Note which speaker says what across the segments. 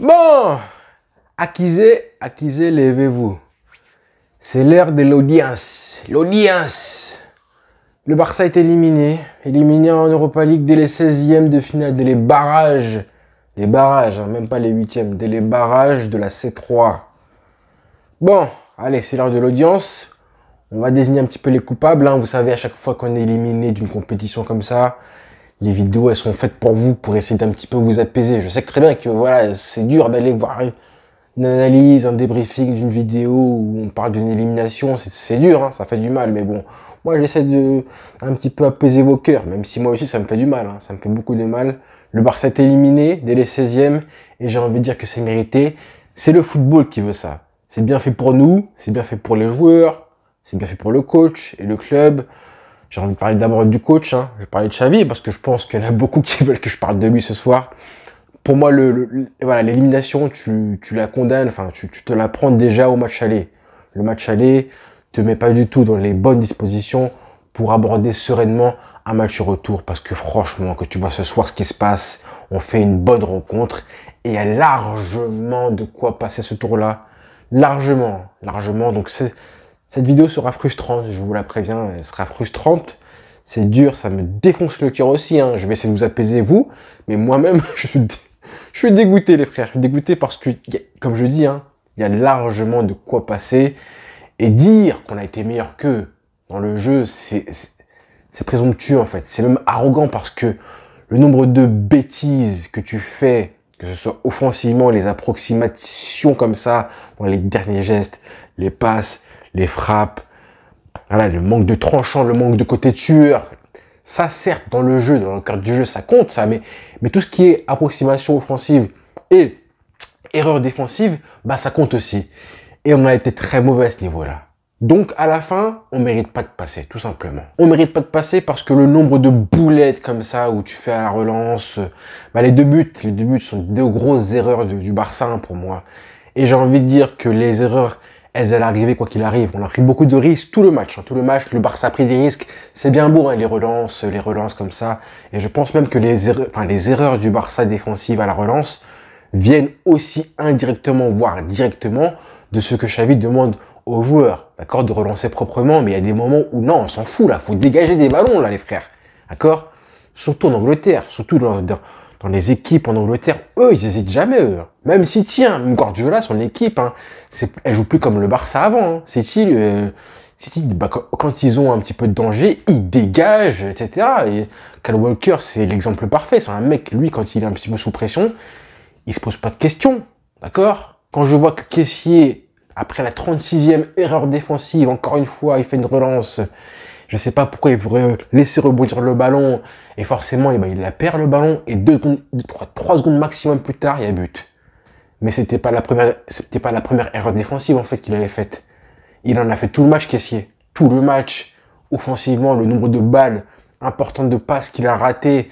Speaker 1: Bon, accusez, levez-vous. C'est l'heure de l'audience. L'audience. Le Barça est éliminé. Éliminé en Europa League dès les 16e de finale, dès les barrages. Les barrages, hein, même pas les 8e, dès les barrages de la C3. Bon, allez, c'est l'heure de l'audience. On va désigner un petit peu les coupables. Hein. Vous savez, à chaque fois qu'on est éliminé d'une compétition comme ça, les vidéos, elles sont faites pour vous, pour essayer d'un petit peu vous apaiser. Je sais que très bien que voilà, c'est dur d'aller voir une analyse, un débriefing d'une vidéo où on parle d'une élimination. C'est dur, hein, ça fait du mal. Mais bon, moi, j'essaie de un petit peu apaiser vos cœurs, même si moi aussi, ça me fait du mal. Hein, ça me fait beaucoup de mal. Le Barça est éliminé dès les 16e et j'ai envie de dire que c'est mérité. C'est le football qui veut ça. C'est bien fait pour nous, c'est bien fait pour les joueurs, c'est bien fait pour le coach et le club. J'ai envie de parler d'abord du coach, hein. Je vais parler de Xavi parce que je pense qu'il y en a beaucoup qui veulent que je parle de lui ce soir. Pour moi, voilà, l'élimination, tu la condamnes, enfin, tu te la prends déjà au match aller. Le match aller te met pas du tout dans les bonnes dispositions pour aborder sereinement un match retour parce que franchement, que tu vois ce soir ce qui se passe, on fait une bonne rencontre et il y a largement de quoi passer ce tour-là. Largement. Donc cette vidéo sera frustrante, je vous la préviens, elle sera frustrante. C'est dur, ça me défonce le cœur aussi. Hein. Je vais essayer de vous apaiser, vous. Mais moi-même, je suis dégoûté, les frères. Je suis dégoûté parce que, comme je dis, hein, il y a largement de quoi passer. Et dire qu'on a été meilleur qu'eux dans le jeu, c'est présomptueux, en fait. C'est même arrogant parce que le nombre de bêtises que tu fais, que ce soit offensivement, les approximations comme ça, dans les derniers gestes, les passes, les frappes, voilà, le manque de tranchant, le manque de côté tueur. Ça, certes, dans le jeu, dans le cadre du jeu, ça compte, ça, mais tout ce qui est approximation offensive et erreur défensive, bah, ça compte aussi. Et on a été très mauvais à ce niveau-là. Donc, à la fin, on mérite pas de passer, tout simplement. On mérite pas de passer parce que le nombre de boulettes comme ça, où tu fais à la relance, bah, les deux buts sont deux grosses erreurs du Barça, hein, pour moi. Et j'ai envie de dire que les erreurs, elles allaient arriver quoi qu'il arrive. On a pris beaucoup de risques tout le match. Hein. Tout le match, le Barça a pris des risques. C'est bien beau, hein, les relances comme ça. Et je pense même que les erreurs du Barça défensive à la relance viennent aussi indirectement, voire directement, de ce que Xavi demande aux joueurs. D'accord, de relancer proprement. Mais il y a des moments où non, on s'en fout là. Faut dégager des ballons là, les frères. D'accord? Surtout en Angleterre, surtout dans les équipes en Angleterre, eux, ils hésitent jamais, eux. Même City, hein, Guardiola, son équipe, hein, elle joue plus comme le Barça avant. Hein. City, bah, quand ils ont un petit peu de danger, ils dégagent, etc. Et Kyle Walker, c'est l'exemple parfait. C'est un mec, lui, quand il est un petit peu sous pression, il se pose pas de questions. D'accord? Quand je vois que Kessié, après la 36e erreur défensive, encore une fois, il fait une relance. Je sais pas pourquoi il voudrait laisser rebondir le ballon. Et forcément, il la perd le ballon. Et 3 secondes maximum plus tard, il y a but. Mais c'était pas la première erreur défensive, en fait, qu'il avait faite. Il en a fait tout le match, Kessié. Tout le match. Offensivement, le nombre de balles importantes de passes qu'il a ratées.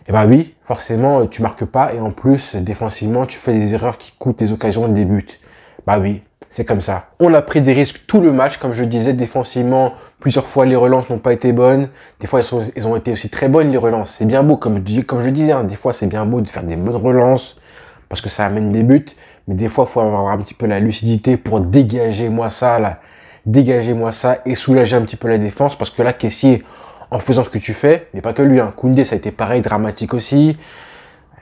Speaker 1: Et bah oui, forcément, tu marques pas. Et en plus, défensivement, tu fais des erreurs qui coûtent des occasions de but. Bah oui. C'est comme ça. On a pris des risques tout le match, comme je disais, défensivement. Plusieurs fois, les relances n'ont pas été bonnes. Des fois, elles ont été aussi très bonnes, les relances. C'est bien beau, comme je disais, hein, des fois, c'est bien beau de faire des bonnes relances parce que ça amène des buts. Mais des fois, il faut avoir un petit peu la lucidité pour dégager moi ça et soulager un petit peu la défense parce que là, Kessié, en faisant ce que tu fais, mais pas que lui, hein. Koundé, ça a été pareil, dramatique aussi.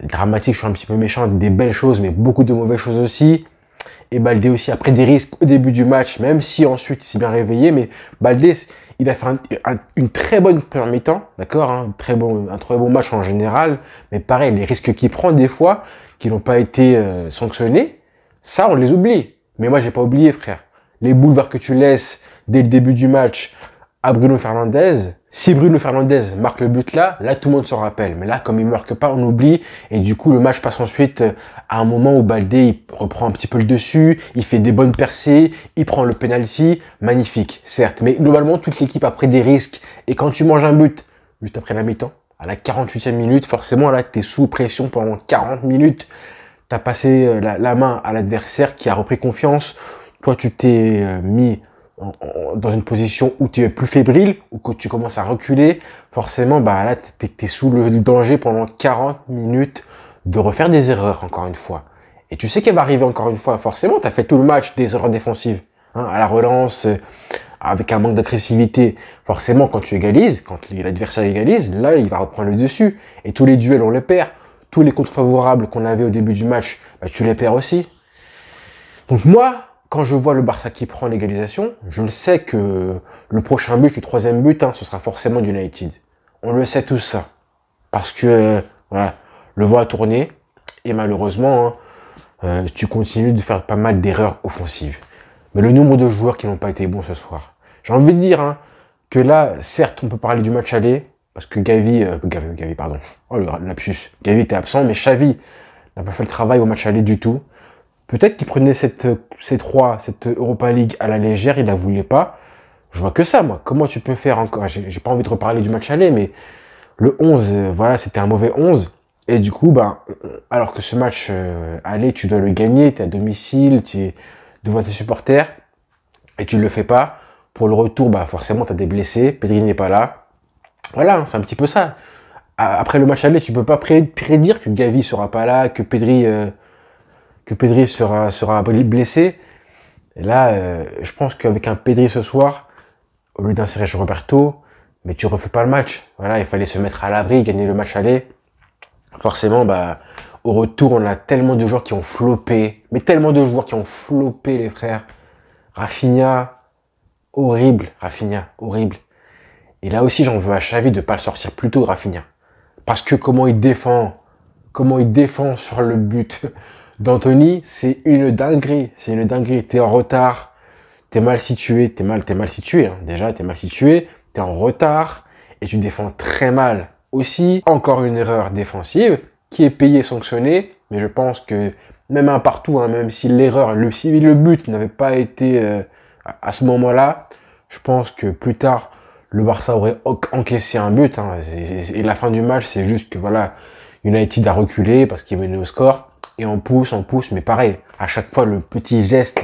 Speaker 1: Dramatique, je suis un petit peu méchant, des belles choses, mais beaucoup de mauvaises choses aussi. Et Baldé aussi, après des risques au début du match, même si ensuite il s'est bien réveillé, mais Baldé, il a fait une très bonne première mi-temps, d'accord, hein, un très bon match en général, mais pareil, les risques qu'il prend des fois, qui n'ont pas été sanctionnés, ça on les oublie. Mais moi j'ai pas oublié, frère. Les boulevards que tu laisses dès le début du match à Bruno Fernandes, si Bruno Fernandes marque le but là tout le monde s'en rappelle. Mais là, comme il marque pas, on oublie. Et du coup, le match passe ensuite à un moment où Baldé, il reprend un petit peu le dessus, il fait des bonnes percées, il prend le penalty. Magnifique, certes. Mais globalement, toute l'équipe a pris des risques. Et quand tu manges un but, juste après la mi-temps, à la 48e minute, forcément, là, tu es sous pression pendant 40 minutes. Tu as passé la main à l'adversaire qui a repris confiance. Toi, tu t'es mis dans une position où tu es plus fébrile, ou que tu commences à reculer, forcément, bah là, t'es sous le danger pendant 40 minutes de refaire des erreurs, encore une fois. Et tu sais qu'elle va arriver encore une fois. Forcément, tu as fait tout le match des erreurs défensives. Hein, à la relance, avec un manque d'agressivité. Forcément, quand tu égalises, quand l'adversaire égalise, là, il va reprendre le dessus. Et tous les duels, on les perd. Tous les comptes favorables qu'on avait au début du match, bah, tu les perds aussi. Donc moi, quand je vois le Barça qui prend l'égalisation, je le sais que le prochain but, le troisième but, ce sera forcément du United. On le sait tous ça. Parce que voilà, le vent a tourné et malheureusement, tu continues de faire pas mal d'erreurs offensives. Mais le nombre de joueurs qui n'ont pas été bons ce soir. J'ai envie de dire que là, certes, on peut parler du match aller, parce que Gavi, pardon. Oh, le lapsus. Gavi était absent, mais Xavi n'a pas fait le travail au match aller du tout. Peut-être qu'il prenait cette Europa League à la légère, il la voulait pas. Je vois que ça, moi. Comment tu peux faire encore? J'ai pas envie de reparler du match aller, mais le 11, voilà, c'était un mauvais 11. Et du coup, alors que ce match aller, tu dois le gagner, tu es à domicile, tu es devant tes supporters, et tu ne le fais pas. Pour le retour, forcément, tu as des blessés, Pedri n'est pas là. Voilà, c'est un petit peu ça. Après le match aller, tu peux pas prédire que Gavi sera pas là, que Pedri sera blessé. Et là, je pense qu'avec un Pedri ce soir, au lieu d'insérer Roberto, mais tu refais pas le match. Voilà, il fallait se mettre à l'abri, gagner le match aller. Forcément, au retour, on a tellement de joueurs qui ont floppé. Mais tellement de joueurs qui ont floppé, les frères. Rafinha, horrible. Rafinha, horrible. Et là aussi, j'en veux à Xavi de pas le sortir plus tôt, Rafinha. Parce que comment il défend sur le but d'Anthony, c'est une dinguerie. C'est une dinguerie. T'es en retard, t'es mal situé, t'es mal situé. Déjà, t'es mal situé, t'es en retard et tu défends très mal. Aussi, encore une erreur défensive qui est payée, sanctionnée. Mais je pense que même un partout, même si si le but n'avait pas été à ce moment-là, je pense que plus tard, le Barça aurait encaissé un but. Et la fin du match, c'est juste que voilà, United a reculé parce qu'il menait au score. Et on pousse, mais pareil, à chaque fois, le petit geste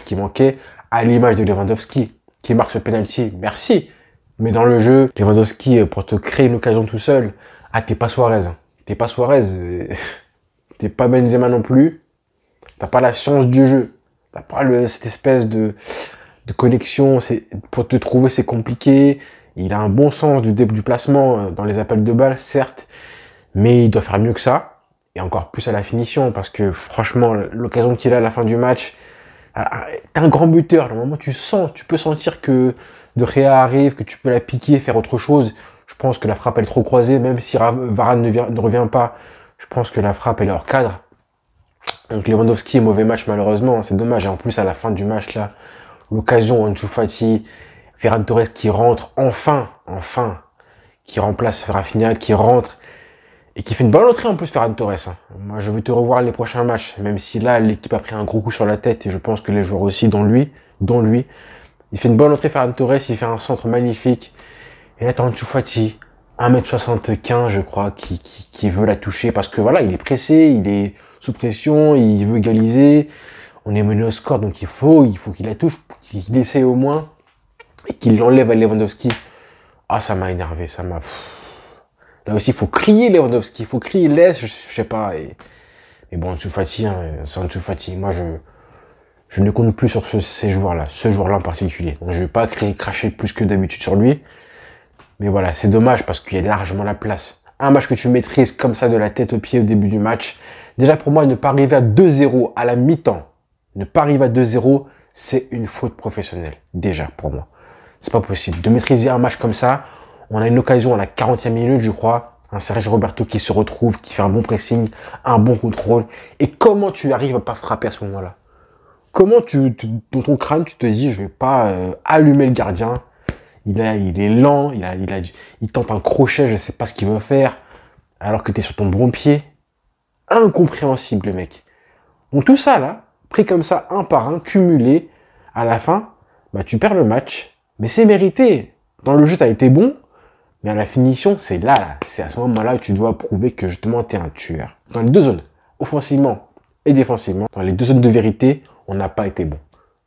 Speaker 1: qui manquait, à l'image de Lewandowski, qui marque ce penalty. Merci. Mais dans le jeu, Lewandowski, pour te créer une occasion tout seul, t'es pas Suarez. T'es pas Suarez. T'es pas Benzema non plus. T'as pas la science du jeu. T'as pas cette espèce de connexion. Pour te trouver, c'est compliqué. Il a un bon sens du placement dans les appels de balles, certes. Mais il doit faire mieux que ça. Et encore plus à la finition. Parce que franchement, l'occasion qu'il a à la fin du match, t'es un grand buteur. Normalement, tu peux sentir que De Gea arrive, que tu peux la piquer, faire autre chose. Je pense que la frappe, elle est trop croisée. Même si Varane ne revient pas, je pense que la frappe, elle est hors cadre. Donc Lewandowski, mauvais match malheureusement. C'est dommage. Et en plus, à la fin du match, là, l'occasion, Ansu Fati, Ferran Torres qui rentre, enfin, qui remplace Rafinha, qui rentre et qui fait une bonne entrée en plus, Ferran Torres. Moi, je veux te revoir les prochains matchs, même si là, l'équipe a pris un gros coup sur la tête et je pense que les joueurs aussi, dont lui. Il fait une bonne entrée, Ferran Torres, il fait un centre magnifique. Et là, t'as Ansu Fati, 1m75, je crois, qui veut la toucher parce que voilà, il est pressé, il est sous pression, il veut égaliser. On est mené au score, donc il faut qu'il la touche, qu'il essaie au moins et qu'il l'enlève à Lewandowski. Ah, ça m'a énervé, Là aussi, il faut crier Lewandowski, il faut crier laisse, je sais pas. Mais bon, Ansu Fati, c'est Ansu Fati. Moi, je ne compte plus sur ces joueurs-là, ce joueur-là en particulier. Donc, je vais pas cracher plus que d'habitude sur lui. Mais voilà, c'est dommage parce qu'il y a largement la place. Un match que tu maîtrises comme ça de la tête aux pieds au début du match. Déjà, pour moi, ne pas arriver à 2-0 à la mi-temps, ne pas arriver à 2-0, c'est une faute professionnelle. Déjà, pour moi. C'est pas possible. De maîtriser un match comme ça, on a une occasion à la 40e minute, je crois. Un Sergio Roberto qui se retrouve, qui fait un bon pressing, un bon contrôle. Et comment tu arrives à pas frapper à ce moment-là? Comment dans ton crâne, tu te dis, je vais pas allumer le gardien. Il est lent, il tente un crochet, je sais pas ce qu'il veut faire, alors que tu es sur ton bon pied. Incompréhensible, le mec. Donc tout ça, là, pris comme ça, un par un, cumulé, à la fin, tu perds le match. Mais c'est mérité. Dans le jeu, tu as été bon, mais à la finition, c'est là, c'est à ce moment-là que tu dois prouver que justement, tu es un tueur. Dans les deux zones, offensivement et défensivement, dans les deux zones de vérité, on n'a pas été bon.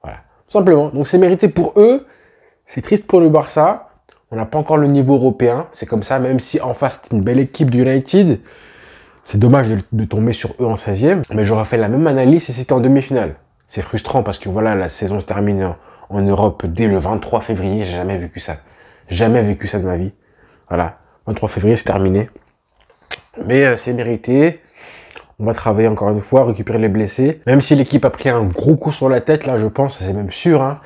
Speaker 1: Voilà. Tout simplement. Donc c'est mérité pour eux. C'est triste pour le Barça. On n'a pas encore le niveau européen. C'est comme ça, même si en face, c'est une belle équipe du United. C'est dommage de tomber sur eux en 16e, mais j'aurais fait la même analyse si c'était en demi-finale. C'est frustrant parce que voilà, la saison se termine en Europe dès le 23 février. J'ai jamais vécu ça. Jamais vécu ça de ma vie. Voilà, 23 février, c'est terminé. Mais c'est mérité. On va travailler encore une fois, récupérer les blessés. Même si l'équipe a pris un gros coup sur la tête, là, je pense, c'est même sûr, hein.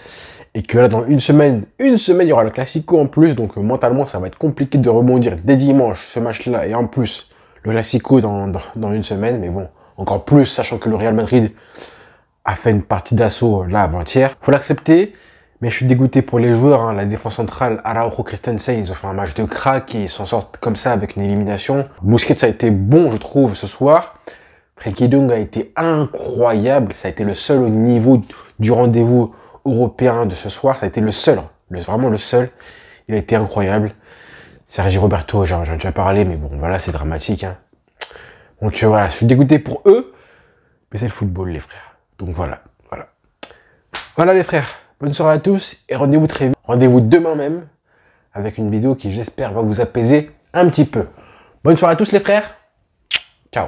Speaker 1: Et que là, dans une semaine, il y aura le Classico en plus. Donc, mentalement, ça va être compliqué de rebondir dès dimanche, ce match-là. Et en plus, le Classico dans une semaine. Mais bon, encore plus, sachant que le Real Madrid a fait une partie d'assaut là avant-hier. Faut l'accepter. Mais je suis dégoûté pour les joueurs, hein. La défense centrale, Araujo, Christensen, ils ont fait un match de crack et ils s'en sortent comme ça avec une élimination. Busquets a été bon, je trouve, ce soir. Frenkie de Jong a été incroyable. Ça a été le seul au niveau du rendez-vous européen de ce soir. Ça a été le seul, vraiment le seul. Il a été incroyable. Sergi Roberto, j'en ai déjà parlé, mais bon, voilà, c'est dramatique, hein. Donc voilà, je suis dégoûté pour eux, mais c'est le football, les frères. Donc voilà. Voilà les frères. Bonne soirée à tous et rendez-vous très vite. Rendez-vous demain même avec une vidéo qui, j'espère, va vous apaiser un petit peu. Bonne soirée à tous les frères. Ciao.